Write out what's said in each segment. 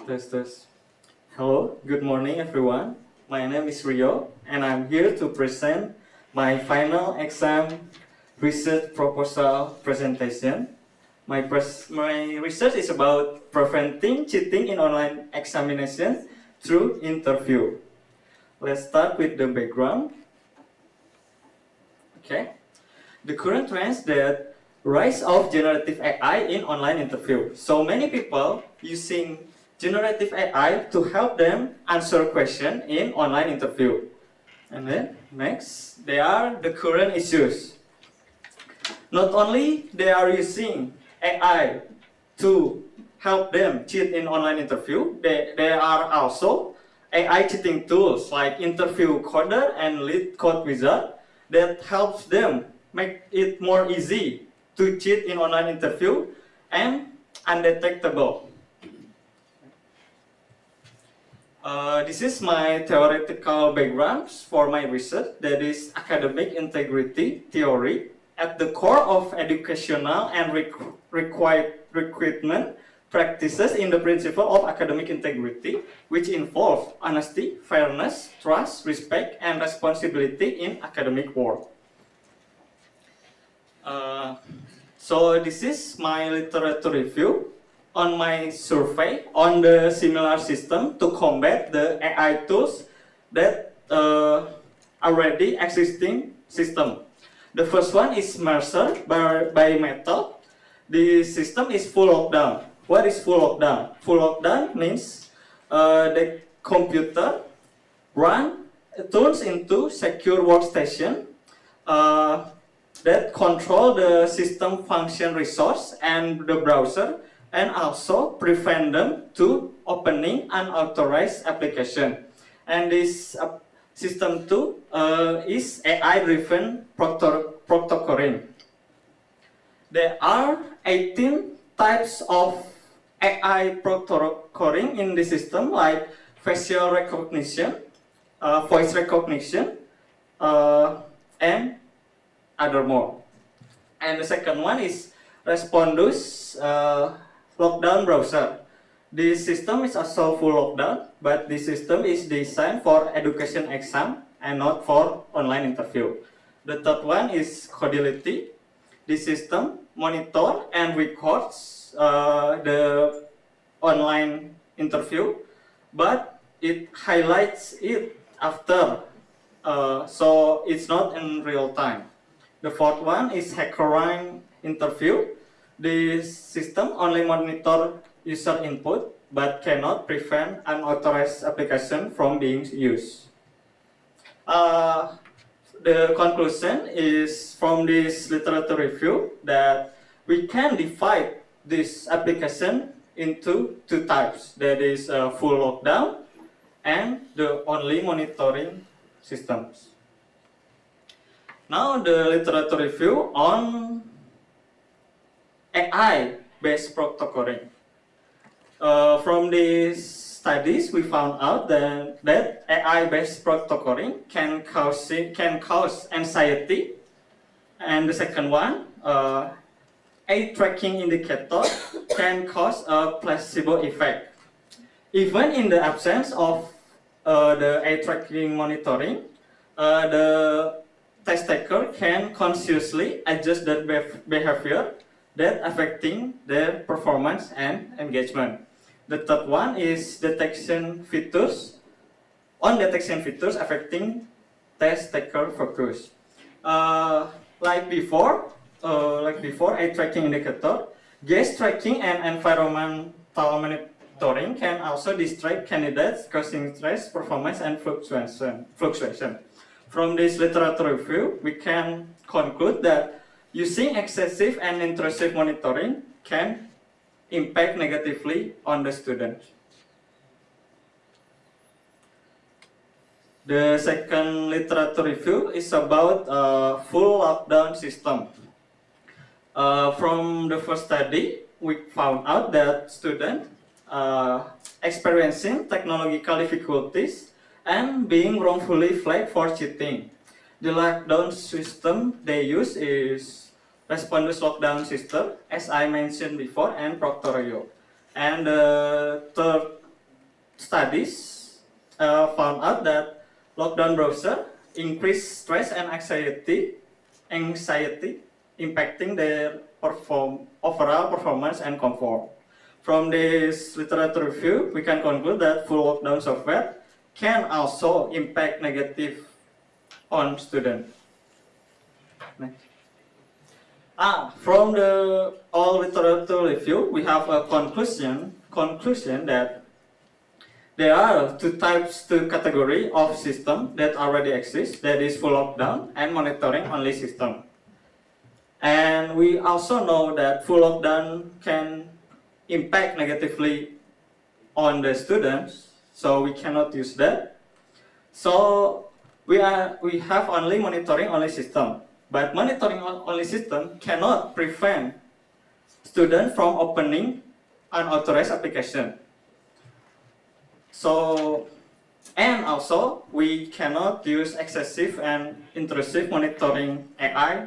Test, test. Hello, good morning everyone. My name is Rio and I'm here to present my final exam research proposal presentation. My research is about preventing cheating in online examination through interview. Let's start with the background. Okay. The current trends that rise of generative AI in online interview. So many people using generative AI to help them answer questions in online interview. And then next, they are the current issues. Not only they are using AI to help them cheat in online interview, there are also AI cheating tools like Interview Coder and Lead Code Wizard that helps them make it more easy to cheat in online interview and undetectable. This is my theoretical background for my research, that is academic integrity theory. At the core of educational and recruitment practices in the principle of academic integrity, which involve honesty, fairness, trust, respect, and responsibility in academic work. So this is my literature review on my survey on the similar system to combat the AI tools that already existing system. The first one is Mercer by Method. The system is full lockdown. What is full lockdown? Full lockdown means the computer turns into secure workstation that control the system function resource and the browser, and also prevent them to opening unauthorized application. And this system 2 is AI-driven proctoring. There are 18 types of AI proctoring in the system, like facial recognition, voice recognition, and other more. And the second one is Respondus lockdown browser. This system is also full lockdown, but this system is designed for education exam and not for online interview. The third one is Codility. This system monitor and records the online interview, but it highlights it after, so it's not in real time. The fourth one is HackerRank interview. This system only monitor user input but cannot prevent unauthorized application from being used. The conclusion is from this literature review that we can divide this application into two types. That is full lockdown and the only monitoring systems. Now the literature review on AI-based proctoring. From these studies, we found out that AI-based proctoring can cause anxiety. And the second one, eye tracking indicator can cause a placebo effect. Even in the absence of the eye tracking monitoring, the test taker can consciously adjust their behavior that affecting their performance and engagement. The third one is detection features affecting test taker focus. Like before, eye tracking indicator, gaze tracking and environmental monitoring can also distract candidates, causing stress, performance, and fluctuation. From this literature review, we can conclude that using excessive and intrusive monitoring can impact negatively on the student. The second literature review is about full lockdown system. From the first study, we found out that students experiencing technological difficulties and being wrongfully flagged for cheating. The lockdown system they use is Respondus lockdown system, as I mentioned before, and Proctorio. And the third studies found out that lockdown browser increase stress and anxiety, impacting their overall performance and comfort. From this literature review, we can conclude that full lockdown software can also impact negative on students. Next. From the all literature review, we have a conclusion that there are two category of system that already exist, that is full lockdown and monitoring only system. And we also know that full lockdown can impact negatively on the students, so we cannot use that. So we have only monitoring only system, but monitoring only system cannot prevent students from opening unauthorized application. So, and also we cannot use excessive and intrusive monitoring AI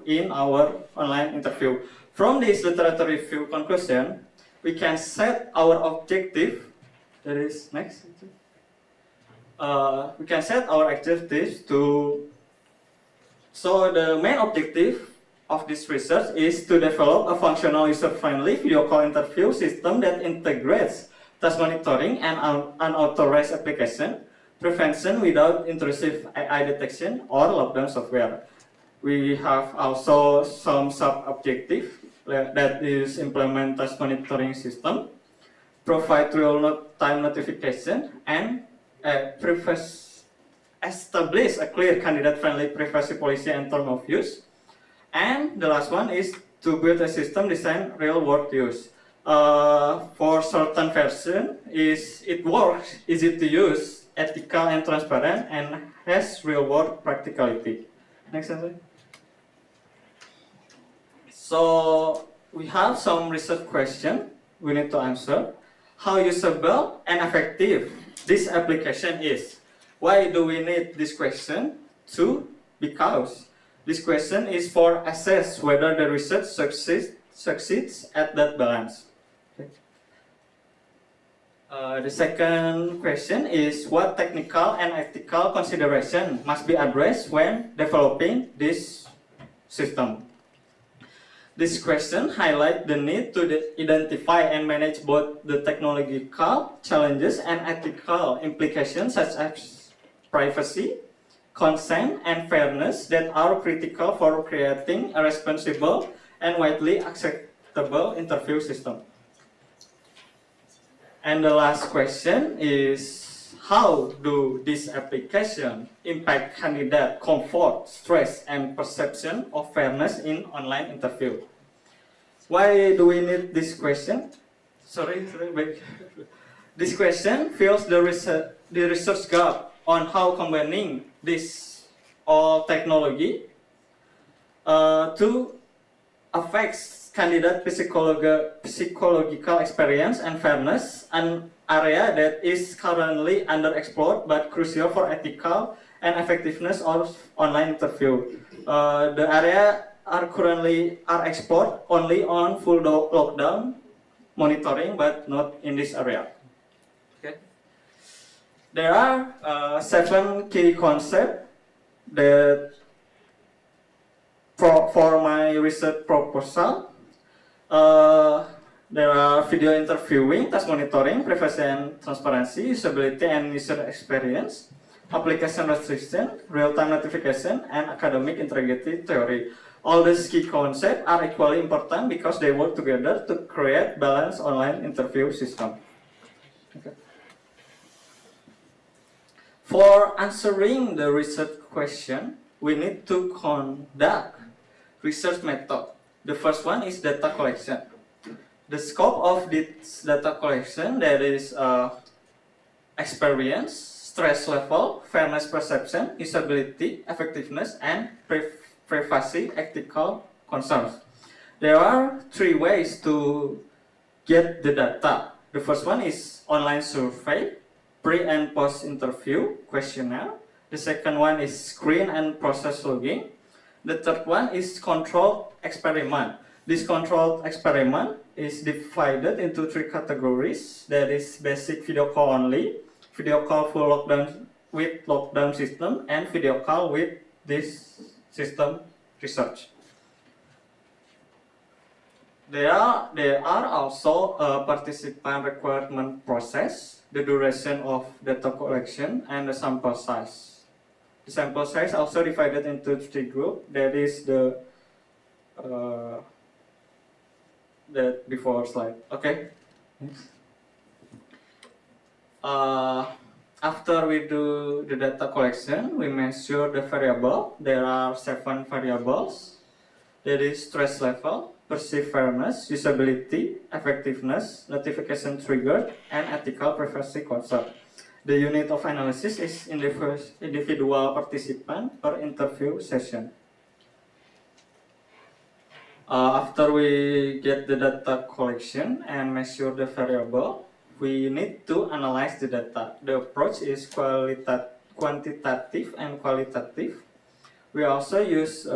in our online interview. From this literature review conclusion, we can set our objective. That is next. We can set our objectives to. So the main objective of this research is to develop a functional, user-friendly video call interview system that integrates task monitoring and unauthorized application prevention without intrusive AI detection or lockdown software. We have also some sub-objective that is implement task monitoring system, provide real-time notification, and establish a clear candidate-friendly privacy policy and term of use. And the last one is to build a system designed real-world use. For certain version, it works, easy to use, ethical and transparent, and has real-world practicality. Next slide. So we have some research question we need to answer. How usable and effective this application is? Why do we need this question? Because this question is for assess whether the research succeeds at that balance. Okay. The second question is what technical and ethical consideration must be addressed when developing this system? This question highlights the need to identify and manage both the technological challenges and ethical implications such as privacy, consent, and fairness that are critical for creating a responsible and widely acceptable interview system. And the last question is, how do this application impact candidate comfort, stress, and perception of fairness in online interview? Why do we need this question? This question fills the research gap on how combining this all technology to affects candidate psychological experience and fairness, an area that is currently underexplored but crucial for ethical and effectiveness of online interview. The area are currently explored only on full lockdown monitoring, but not in this area. Okay. There are 7 key concepts that for my research proposal. There are video interviewing, task monitoring, privacy and transparency, usability and user experience, application restriction, real-time notification, and academic integrity theory. All these key concepts are equally important because they work together to create balanced online interview system. Okay. For answering the research question, we need to conduct research method. The first one is data collection. The scope of this data collection, that is experience, stress level, fairness perception, usability, effectiveness, and privacy ethical concerns. There are 3 ways to get the data. The first one is online survey, pre and post interview questionnaire. The second one is screen and process logging. The third one is controlled experiment. This controlled experiment is divided into 3 categories. That is basic video call only, video call full lockdown with lockdown system, and video call with this system research. There are also a participant requirement process, the duration of data collection, and the sample size. The sample size also divided into 3 groups. That is the before slide. Okay. After we do the data collection, we measure the variable. There are 7 variables. That is stress level, perceived fairness, usability, effectiveness, notification trigger, and ethical privacy concern. The unit of analysis is individual participant per interview session. After we get the data collection and measure the variable, we need to analyze the data. The approach is quantitative and qualitative. We also use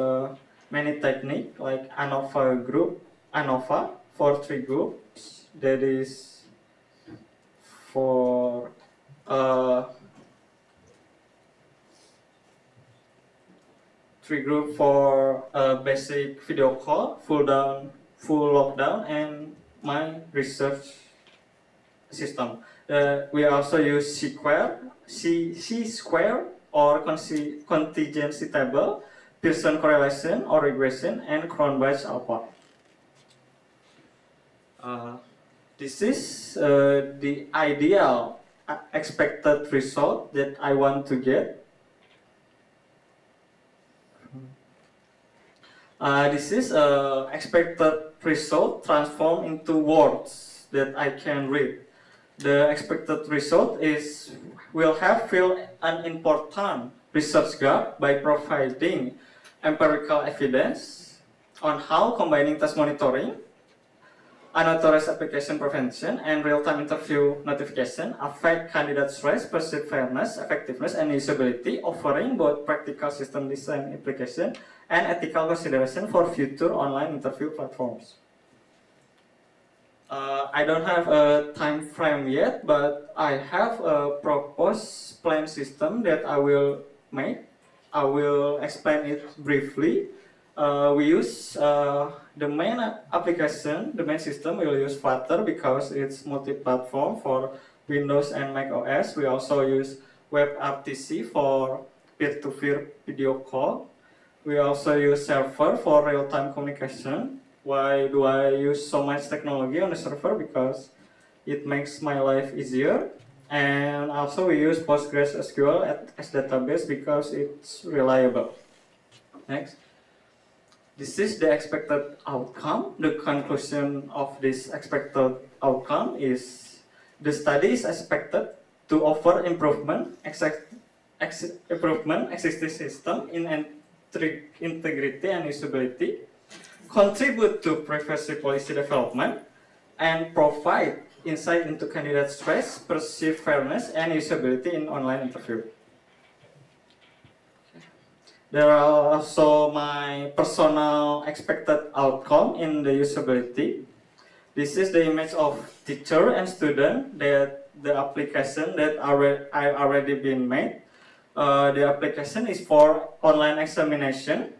many techniques like ANOVA for 3 groups. That is for 3 groups for basic video call, full lockdown, and my research system. We also use C-square or contingency table, Pearson correlation or regression, and Cronbach alpha. This is the ideal expected result that I want to get. This is expected result transformed into words that I can read. The expected result will have filled an important research gap by providing empirical evidence on how combining task monitoring, unauthorized application prevention, and real-time interview notification affect candidate stress, perceived fairness, effectiveness, and usability, offering both practical system design implication and ethical consideration for future online interview platforms. I don't have a time frame yet, but I have a proposed plan system that I will make. I will explain it briefly. We use the main application, the main system. We will use Flutter because it's multi-platform for Windows and Mac OS. We also use WebRTC for peer-to-peer video call. We also use server for real-time communication. Why do I use so much technology on the server? Because it makes my life easier. And also we use PostgreSQL as database because it's reliable. Next. This is the expected outcome. The conclusion of this expected outcome is the study is expected to offer improvement existing system in integrity and usability, contribute to privacy policy development, and provide insight into candidate stress, perceived fairness, and usability in online interview. There are also my personal expected outcome in the usability. This is the image of teacher and student, that the application that I already been made. The application is for online examination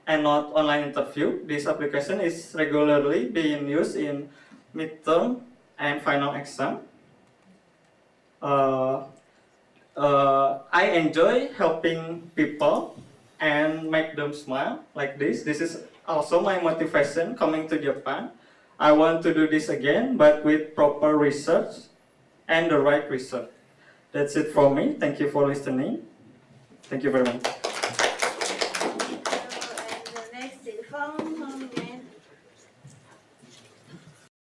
and not online interview. This application is regularly being used in midterm and final exam. I enjoy helping people and make them smile like this. This is also my motivation coming to Japan. I want to do this again, but with proper research and the right research. That's it for me. Thank you for listening. Thank you very much.